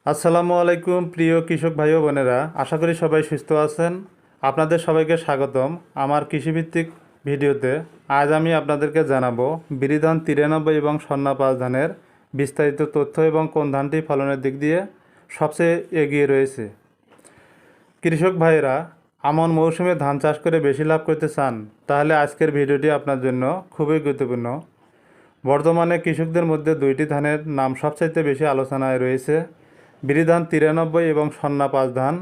আসসালামু আলাইকুম প্রিয় কৃষক ভাই ও বোনেরা, আশা করি সবাই সুস্থ আছেন। আপনাদের সবাইকে স্বাগতম আমার কৃষিভিত্তিক ভিডিওতে। আজ আমি আপনাদেরকে জানাবো বিরিধান 93 এবং স্বর্ণা 5 ধানের বিস্তারিত তথ্য এবং কোন ধানটি ফলনের দিক দিয়ে সবচেয়ে এগিয়ে রয়েছে। কৃষক ভাইয়েরা আমন মৌসুমে ধান চাষ করে বেশি লাভ করতে চান, তাহলে আজকের ভিডিওটি আপনার জন্য খুবই গুরুত্বপূর্ণ। বর্তমানে কৃষকদের মধ্যে দুইটি ধানের নাম সবচাইতে বেশি আলোচনায় রয়েছে, বিরিধান 93 এবং স্বর্ণা 5 ধান।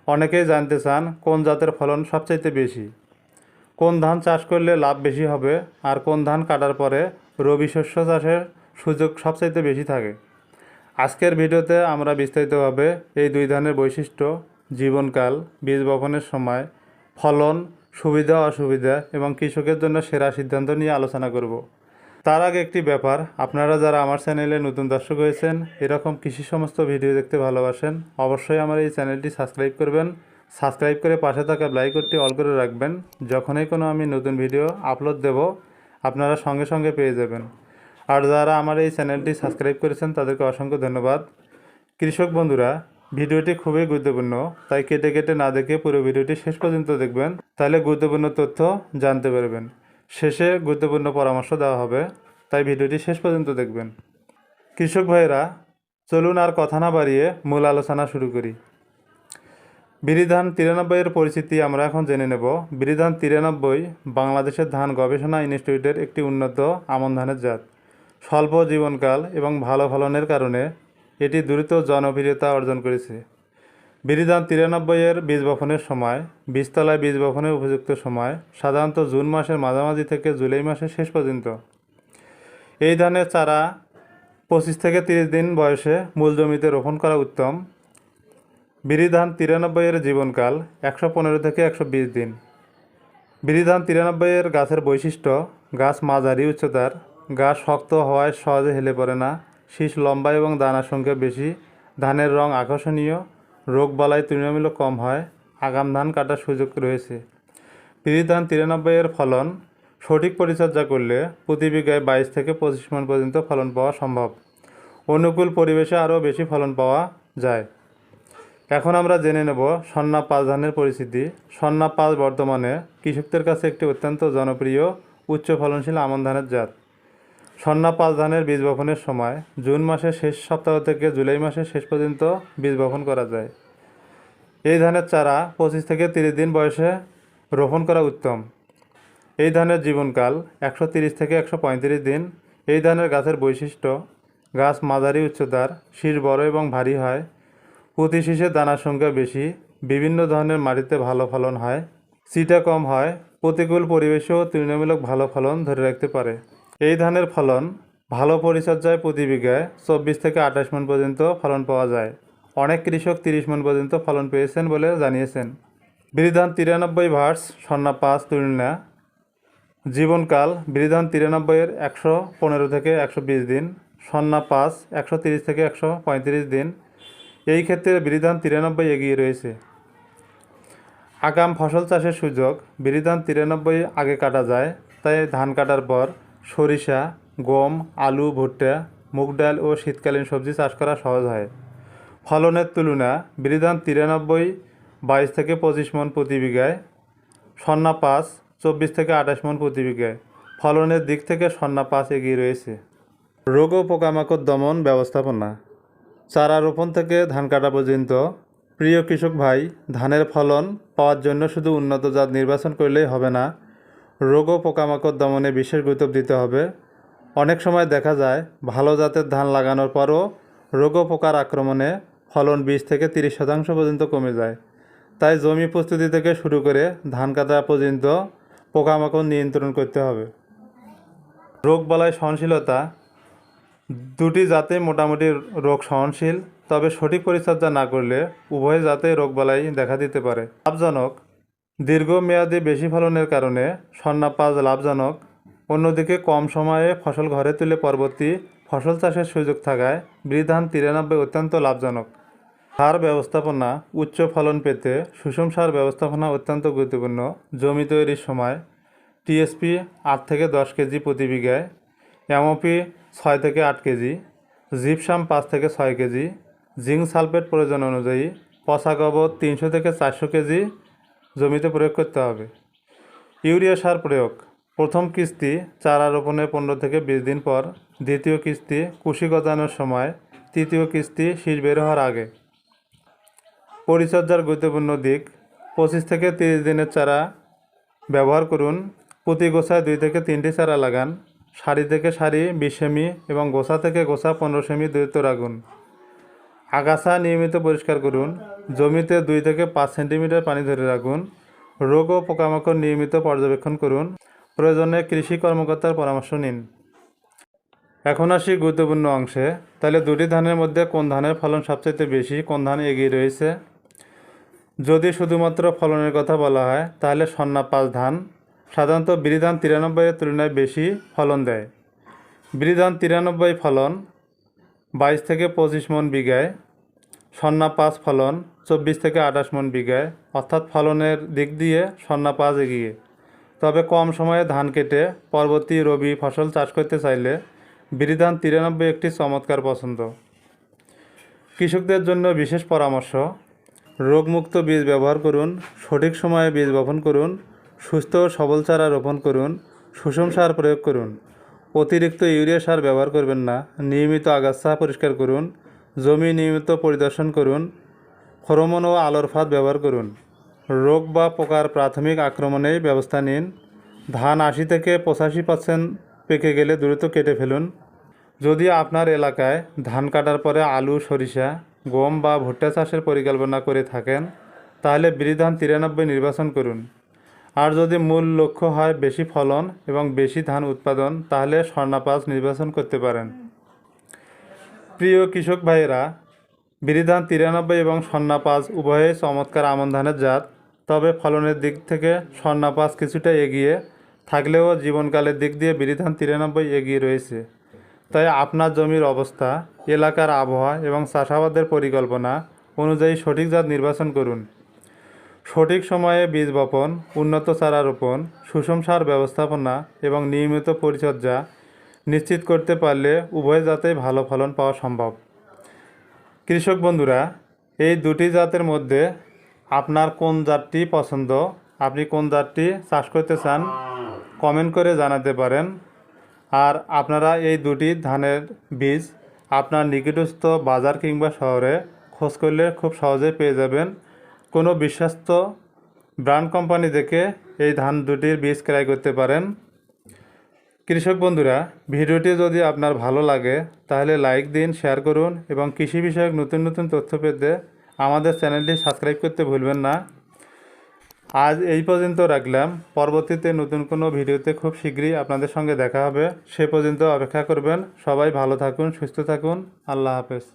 অনেকেই জানতে চান কোন জাতের ফলন সবচাইতে বেশি, কোন ধান চাষ করলে লাভ বেশি হবে, আর কোন ধান কাটার পরে রবি শস্য চাষের সুযোগ সবচাইতে বেশি থাকে। আজকের ভিডিওতে আমরা বিস্তারিতভাবে এই দুই ধানের বৈশিষ্ট্য, জীবনকাল, বীজ বপনের সময়, ফলন, সুবিধা অসুবিধা এবং কৃষকের জন্য সেরা সিদ্ধান্ত নিয়ে আলোচনা করব। তার আগে একটি ব্যাপার, আপনারা যারা আমার চ্যানেলে নতুন দর্শক হয়েছেন, এরকম কৃষি সমস্ত ভিডিও দেখতে ভালোবাসেন, অবশ্যই আমার এই চ্যানেলটি সাবস্ক্রাইব করবেন। সাবস্ক্রাইব করে পাশে থাকা বেল আইকনটি অল করে রাখবেন। যখনই কোনো আমি নতুন ভিডিও আপলোড দেব, আপনারা সঙ্গে সঙ্গে পেয়ে যাবেন। আর যারা আমার এই চ্যানেলটি সাবস্ক্রাইব করেছেন তাদেরকে অসংখ্য ধন্যবাদ। কৃষক বন্ধুরা, ভিডিওটি খুবই গুরুত্বপূর্ণ, তাই কেটে কেটে না দেখে পুরো ভিডিওটি শেষ পর্যন্ত দেখবেন, তাহলে গুরুত্বপূর্ণ তথ্য জানতে পারবেন। শেষে গুরুত্বপূর্ণ পরামর্শ দেওয়া হবে, তাই ভিডিওটি শেষ পর্যন্ত দেখবেন। কৃষক ভাইয়েরা, চলুন আর কথা না বাড়িয়ে মূল আলোচনা শুরু করি। বিরিধান 93 এর পরিচিতি আমরা এখন জেনে নেব। বিরিধান 93 বাংলাদেশের ধান গবেষণা ইনস্টিটিউটের একটি উন্নত আমন ধানের জাত। স্বল্প জীবনকাল এবং ভালো ফলনের কারণে এটি দ্রুত জনপ্রিয়তা অর্জন করেছে। বিরিধান 93 এর বীজ বপনের সময়, বীজতলায় বীজ বপনের উপযুক্ত সময় সাধারণত জুন মাসের মাঝামাঝি থেকে জুলাই মাসের শেষ পর্যন্ত। এই ধানের চারা 25 থেকে 30 দিন বয়সে মূল জমিতে রোপণ করা উত্তম। বিরিধান 93 এর জীবনকাল 115 থেকে 120 দিন। বিরিধান 93 এর গাছের বৈশিষ্ট্য, গাছ মাঝারি উচ্চতার, গাছ শক্ত হওয়ায় সহজে হেলে পড়ে না, শীষ লম্বা এবং দানার সংখ্যা বেশি, ধানের রং আকর্ষণীয়, রোগবালাই তুলনামূলক কম হয়, আগাম ধান কাটার সুযোগ রয়েছে। বিরিধান 93 এর ফলন সঠিক পরিচর্যা করলে প্রতি বিঘায় 22 থেকে 25 মণ পর্যন্ত ফলন পাওয়া সম্ভব। অনুকূল পরিবেশে আরও বেশি ফলন পাওয়া যায়। এখন আমরা জেনে নেব স্বর্ণা 5 ধানের পরিচিতি। স্বর্ণা 5 বর্তমানে কৃষকদের কাছে একটি অত্যন্ত জনপ্রিয় উচ্চ ফলনশীল আমন ধানের জাত। স্বর্ণা 5 ধানের বীজ বপনের সময় জুন মাসের শেষ সপ্তাহ থেকে জুলাই মাসের শেষ পর্যন্ত বীজ বপন করা যায়। এই ধানের চারা 25 থেকে 30 দিন বয়সে রোপণ করা উত্তম। এই ধানের জীবনকাল 130 থেকে 135 দিন। এই ধানের গাছের বৈশিষ্ট্য, গাছ মাঝারি উচ্চতার, শীষ বড় এবং ভারী হয়, প্রতি শীষে দানার সংখ্যা বেশি, বিভিন্ন ধরনের মাটিতে ভালো ফলন হয়, চিটা কম হয়, প্রতিকূল পরিবেশেও তুলনামূলক ভালো ফলন ধরে রাখতে পারে। এই ধানের ফলন ভালো পরিচর্যায় প্রতি বিঘায় 24 থেকে 28 মণ পর্যন্ত ফলন পাওয়া যায়। অনেক কৃষক 30 মণ পর্যন্ত ফলন পেয়েছেন বলে জানিয়েছেন। বিরিধান 93 ভার্স স্বর্ণা 5 তুলনা। জীবনকাল বিরিধান 93 এর 115 থেকে 120 দিন, স্বর্ণা 5 130 থেকে 135 দিন। এই ক্ষেত্রে বিরিধান 93 এগিয়ে রয়েছে। আগাম ফসল চাষের সুযোগ, বিরিধান 93 আগে কাটা যায়, তাই ধান কাটার পর সরিষা, গম, আলু, ভুট্টা, মুগ ডাল ও শীতকালীন সবজি চাষ করা সহজ হয়। ফলনের তুলনা বিরিধান 93 22 থেকে 25 মণ প্রতি বিঘায়, স্বর্ণা 5 24 থেকে 28 মণ প্রতি বিঘায়। ফলনের দিক থেকে স্বর্ণা 5 এগিয়ে রয়েছে। রোগ ও পোকামাকড় দমন ব্যবস্থাপনা। চারা রোপণ থেকে ধান কাটা পর্যন্ত প্রিয় কৃষক ভাই, ধানের ফলন পাওয়ার জন্য শুধু উন্নত জাত নির্বাচন করলেই হবে না, রোগ ও পোকামাকড় দমনে বিশেষ গুরুত্ব দিতে হবে। অনেক সময় দেখা যায় ভালো জাতের ধান লাগানোর পরও রোগ ও পোকার আক্রমণে ফলন 20 থেকে 30% পর্যন্ত কমে যায়। তাই জমি প্রস্তুতি থেকে শুরু করে ধান কাটা পর্যন্ত পোকামাকড় নিয়ন্ত্রণ করতে হবে। রোগবালাই সহনশীলতা, দুটি জাতেই মোটামুটি রোগ সহনশীল, তবে সঠিক পরিচর্যা না করলে উভয় জাতেই রোগবালাই দেখা দিতে পারে। লাভজনক, দীর্ঘমেয়াদী বেশি ফলনের কারণে স্বর্ণা 5 লাভজনক। অন্যদিকে কম সময়ে ফসল ঘরে তুলে পরবর্তী ফসল চাষের সুযোগ থাকায় বিরিধান 93 অত্যন্ত লাভজনক। সার ব্যবস্থাপনা, উচ্চ ফলন পেতে সুষম সার ব্যবস্থাপনা অত্যন্ত গুরুত্বপূর্ণ। জমি তৈরির সময় টিএসপি 8 থেকে 10 কেজি প্রতি বিঘায়, এমওপি 6 থেকে 8 কেজি, জিপসাম 5 থেকে 6 কেজি, জিঙ্ক সালফেট প্রয়োজন অনুযায়ী পচা গোবর 300 থেকে 400 কেজি জমিতে প্রয়োগ করতে হবে। ইউরিয়া সার প্রয়োগ: প্রথম কিস্তি চারা রোপণের 15 থেকে 20 দিন পর, দ্বিতীয় কিস্তি কুশি গজানোর সময়, তৃতীয় কিস্তি শীষ বের হওয়ার আগে। পরিচর্যার গুরুত্বপূর্ণ দিক: 25 থেকে 30 দিনের চারা ব্যবহার করুন। প্রতি গোছায় 2 থেকে 3টি চারা লাগান। সারি থেকে সারি 20 সেমি এবং গোছা থেকে গোছা 15 সেমি দূরত্ব রাখুন। আগাছা নিয়মিত পরিষ্কার করুন। জমিতে 2 থেকে 5 সেন্টিমিটার পানি ধরে রাখুন। রোগ ও পোকামাকড় নিয়মিত পর্যবেক্ষণ করুন। প্রয়োজনে কৃষি কর্মকর্তার পরামর্শ নিন। এখন আসি গুরুত্বপূর্ণ অংশে। তাহলে দুটি ধানের মধ্যে কোন ধানের ফলন সবচেয়ে বেশি, কোন ধান এগিয়ে রয়েছে? যদি শুধুমাত্র ফলনের কথা বলা হয় তাহলে সন্না 5 ধান সাধারণত বিরি ধান 93 এর তুলনায় বেশি ফলন দেয়। বিরি ধান 93 ফলন 22 থেকে 25 মন বিঘায়, সন্না 5 ফলন 24 থেকে 28 মন বিঘায়, অর্থাৎ ফলনের দিক দিয়ে সন্না 5 এগিয়ে। তবে কম সময়ে ধান কেটে পরবর্তী রবি ফসল চাষ করতে চাইলে বিরি ধান 93 একটি চমৎকার পছন্দ। কৃষকদের জন্য বিশেষ পরামর্শ: রোগমুক্ত বীজ ব্যবহার করুন, সঠিক সময়ে বীজ বপন করুন, সুস্থ ও সবল চারা রোপণ করুন, সুষম সার প্রয়োগ করুন। অতিরিক্ত ইউরিয়া সার ব্যবহার করবেন না। নিয়মিত আগাছা পরিষ্কার করুন। জমি নিয়মিত পরিদর্শন করুন। ফেরোমন ও আলোর ফাঁদ ব্যবহার করুন। রোগ বা পোকার প্রাথমিক আক্রমণেই ব্যবস্থা নিন। ধান 80 থেকে 85% পেকে গেলে দ্রুত কেটে ফেলুন। যদি আপনার এলাকায় ধান কাটার পরে আলু, সরিষা, গম বা ভুট্টা চাষের পরিকল্পনা করে থাকেন তাহলে বিরি ধান 93 নির্বাচন করুন। আর যদি মূল লক্ষ্য হয় বেশি ফলন এবং বেশি ধান উৎপাদন তাহলে স্বর্ণা 5 নির্বাচন করতে পারেন। প্রিয় কৃষক ভাইয়েরা, বিরি ধান 93 এবং স্বর্ণা 5 উভয়ই চমৎকার আমন ধানের জাত। তবে ফলনের দিক থেকে স্বর্ণা 5 কিছুটা এগিয়ে থাকলেও জীবনকালের দিক দিয়ে বিরি ধান 93 এগিয়ে রয়েছে। তাই আপনার জমির অবস্থা, এলাকার আবহাওয়া এবং চাষাবাদের পরিকল্পনা অনুযায়ী সঠিক জাত নির্বাচন করুন। সঠিক সময়ে বীজ বপন, উন্নত চারা রোপণ, সুষম সার ব্যবস্থাপনা এবং নিয়মিত পরিচর্যা নিশ্চিত করতে পারলে উভয় জাতেই ভালো ফলন পাওয়া সম্ভব। কৃষক বন্ধুরা, এই দুটি জাতের মধ্যে আপনার কোন জাতটি পছন্দ, আপনি কোন জাতটি চাষ করতে চান কমেন্ট করে জানাতে পারেন। আর আপনারা এই দুটি ধানের বীজ আপনার নিকটস্থ বাজার কিংবা শহরে খোঁজ করলে খুব সহজেই পেয়ে যাবেন। কোনো বিশ্বস্ত ব্র্যান্ড কোম্পানি দেখে এই ধান দুটির বীজ ক্রয় করতে পারেন। কৃষক বন্ধুরা, ভিডিওটি যদি আপনার ভালো লাগে তাহলে লাইক দিন, শেয়ার করুন এবং কৃষি বিষয়ক নতুন নতুন তথ্য পেতে আমাদের চ্যানেলটি সাবস্ক্রাইব করতে ভুলবেন না। আজ এই পর্যন্ত রাখলাম। পরবর্তীতে নতুন কোনো ভিডিওতে খুব শীঘ্রই আপনাদের সঙ্গে দেখা হবে। সে পর্যন্ত অপেক্ষা করবেন। সবাই ভালো থাকুন, সুস্থ থাকুন। আল্লাহ হাফেজ।